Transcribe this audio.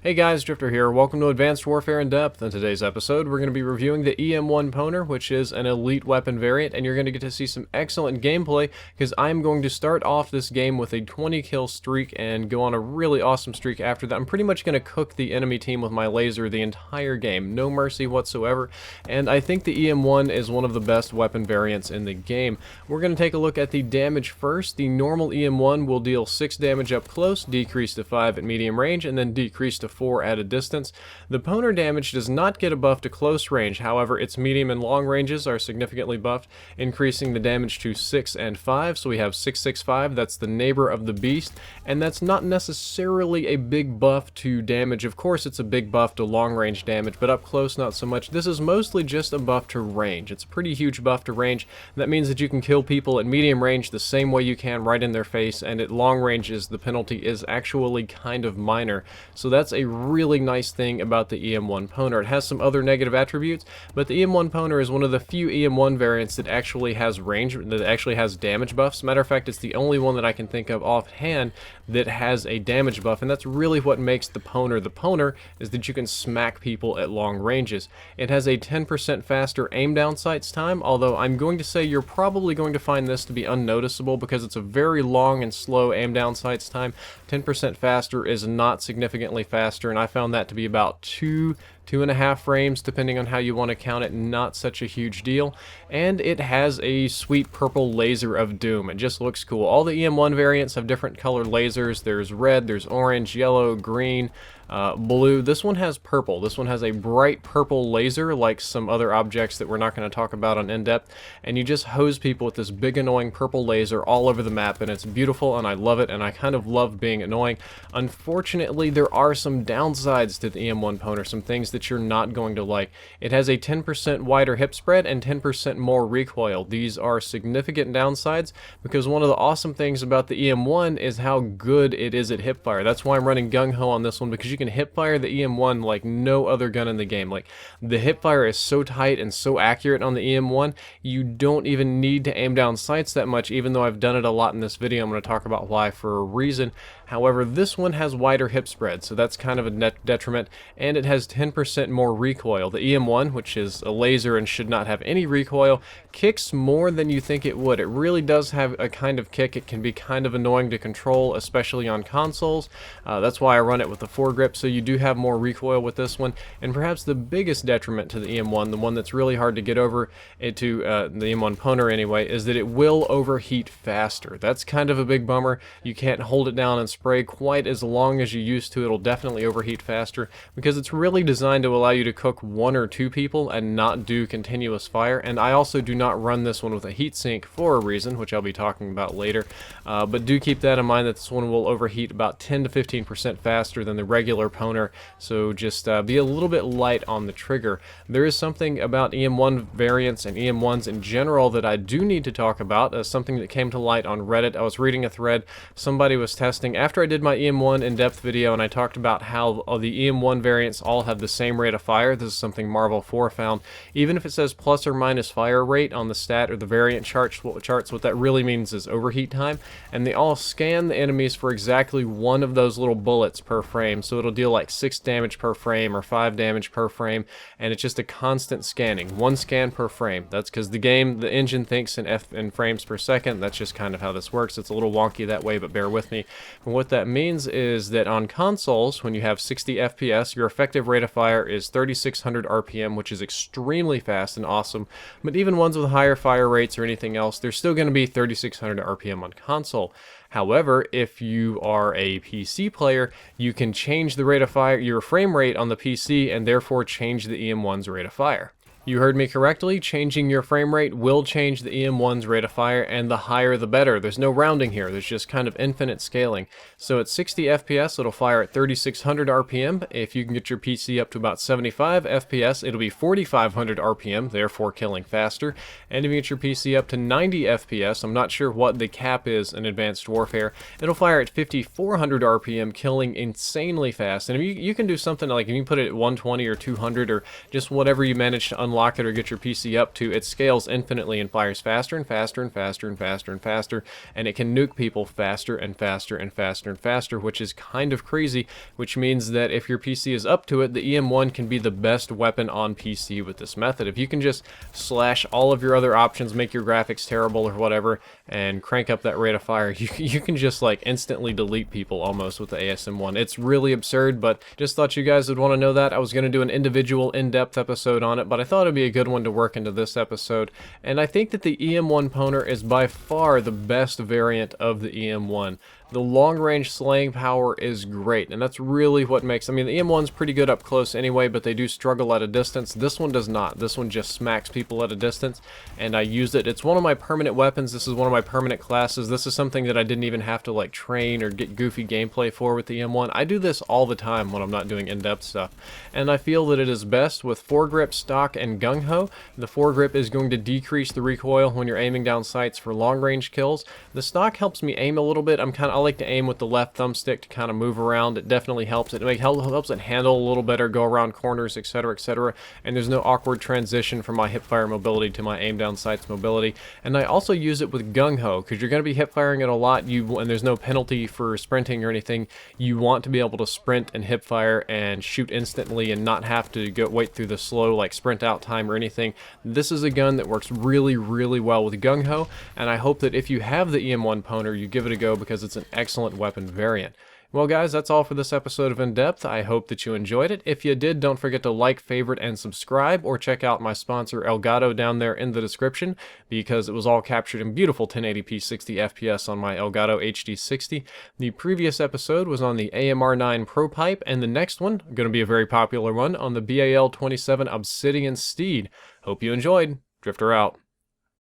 Hey guys, Drifter here. Welcome to Advanced Warfare in Depth. In today's episode, we're going to be reviewing the EM1 Pwner, which is an elite weapon variant, and you're going to get to see some excellent gameplay because I'm going to start off this game with a 20 kill streak and go on a really awesome streak after that. I'm pretty much going to cook the enemy team with my laser the entire game, no mercy whatsoever, and I think the EM1 is one of the best weapon variants in the game. We're going to take a look at the damage first. The normal EM1 will deal 6 damage up close, decrease to 5 at medium range, and then decrease to 4 at a distance. The Pwner damage does not get a buff to close range, however its medium and long ranges are significantly buffed, increasing the damage to 6 and 5, so we have 665, that's the neighbor of the beast, and that's not necessarily a big buff to damage. Of course it's a big buff to long range damage, but up close not so much. This is mostly just a buff to range. It's a pretty huge buff to range. That means that you can kill people at medium range the same way you can right in their face, and at long ranges the penalty is actually kind of minor, so that's a really nice thing about the EM1 Pwner. It has some other negative attributes, but the EM1 Pwner is one of the few EM1 variants that actually has range, that actually has damage buffs. Matter of fact, it's the only one that I can think of offhand that has a damage buff, and that's really what makes the Pwner is that you can smack people at long ranges. It has a 10% faster aim down sights time, although I'm going to say you're probably going to find this to be unnoticeable because it's a very long and slow aim down sights time. 10% faster is not significantly faster, and I found that to be about 2.5 frames depending on how you want to count it. Not such a huge deal, and it has a sweet purple laser of doom. It just looks cool. All the EM1 variants have different colored lasers. There's red, there's orange, yellow, green, blue. This one has purple. This one has a bright purple laser like some other objects that we're not going to talk about on in-depth, and you just hose people with this big annoying purple laser all over the map, and it's beautiful and I love it, and I kind of love being annoying. Unfortunately, there are some downsides to the EM1 Pwner, some things that you're not going to like. It has a 10% wider hip spread and 10% more recoil. These are significant downsides because one of the awesome things about the EM1 is how good it is at hipfire. That's why I'm running gung-ho on this one, because you can hipfire the EM1 like no other gun in the game. Like, the hipfire is so tight and so accurate on the EM1, you don't even need to aim down sights that much, even though I've done it a lot in this video. I'm going to talk about why for a reason. However, this one has wider hip spread, so that's kind of a detriment, and it has 10% more recoil. The EM1, which is a laser and should not have any recoil, kicks more than you think it would. It really does have a kind of kick. It can be kind of annoying to control, especially on consoles. That's why I run it with the FOREGRIP, so you do have more recoil with this one. And perhaps the biggest detriment to the EM1, the one that's really hard to get over, the EM1 Pwner anyway, is that it will overheat faster. That's kind of a big bummer. You can't hold it down and spray quite as long as you used to. It'll definitely overheat faster because it's really designed to allow you to cook 1 or 2 people and not do continuous fire. And I also do not run this one with a heatsink for a reason, which I'll be talking about later. But do keep that in mind, that this one will overheat about 10 to 15% faster than the regular Pwner, so just be a little bit light on the trigger. There is something about EM1 variants and EM1s in general that I do need to talk about, something that came to light on Reddit. I was reading a thread, somebody was testing, after I did my EM1 in-depth video and I talked about how the EM1 variants all have the same rate of fire. This is something Marvel 4 found. Even if it says plus or minus fire rate on the stat or the variant charts, what that really means is overheat time, and they all scan the enemies for exactly 1 of those little bullets per frame, so it'll deal like 6 damage per frame or 5 damage per frame, and it's just a constant scanning, 1 scan per frame. That's because the engine thinks in frames per second. That's just kind of how this works. It's a little wonky that way, but bear with me. And what that means is that on consoles, when you have 60 FPS, your effective rate of fire is 3600 RPM, which is extremely fast and awesome, but even ones with higher fire rates or anything else, they're still going to be 3600 RPM on console. However, if you are a PC player, you can change the rate of fire, your frame rate on the PC, and therefore change the EM1's rate of fire. You heard me correctly. Changing your frame rate will change the EM1's rate of fire, and the higher the better. There's no rounding here. There's just kind of infinite scaling. So at 60 FPS, it'll fire at 3600 RPM. If you can get your PC up to about 75 FPS, it'll be 4500 RPM, therefore killing faster. And if you get your PC up to 90 FPS, I'm not sure what the cap is in Advanced Warfare, it'll fire at 5400 RPM, killing insanely fast. And if you can do something like, if you put it at 120 or 200 or just whatever you manage to unlock unlock it or get your PC up to, it scales infinitely and fires faster and faster and faster and faster and faster, and it can nuke people faster and faster and faster and faster, which is kind of crazy, which means that if your PC is up to it, the EM1 can be the best weapon on PC with this method. If you can just slash all of your other options, make your graphics terrible or whatever, and crank up that rate of fire, you can just like instantly delete people almost with the ASM1. It's really absurd, but just thought you guys would want to know that. I was going to do an individual in-depth episode on it, but I thought it'd be a good one to work into this episode, and I think that the EM1 Pwner is by far the best variant of the EM1. The long-range slaying power is great, and that's really what makes... I mean, the EM1's pretty good up close anyway, but they do struggle at a distance. This one does not. This one just smacks people at a distance, and I use it. It's one of my permanent weapons. This is one of my permanent classes. This is something that I didn't even have to, like, train or get goofy gameplay for with the EM1. I do this all the time when I'm not doing in-depth stuff, and I feel that it is best with foregrip, stock, and gung-ho. The foregrip is going to decrease the recoil when you're aiming down sights for long-range kills. The stock helps me aim a little bit. I like to aim with the left thumbstick to kind of move around. It definitely helps. It helps it handle a little better, go around corners, etc., etc. And there's no awkward transition from my hipfire mobility to my aim down sights mobility. And I also use it with gung-ho because you're going to be hipfiring it a lot. And there's no penalty for sprinting or anything. You want to be able to sprint and hipfire and shoot instantly and not have to wait through the slow like sprint out time or anything. This is a gun that works really, really well with gung-ho, and I hope that if you have the EM1 Pwner, you give it a go because it's an excellent weapon variant. Well guys, that's all for this episode of In Depth. I hope that you enjoyed it. If you did, don't forget to like, favorite, and subscribe, or check out my sponsor Elgato down there in the description, because it was all captured in beautiful 1080p 60 FPS on my Elgato HD60. The previous episode was on the AMR9 Pro Pipe, and the next one, going to be a very popular one, on the BAL27 Obsidian Steed. Hope you enjoyed. Drifter out.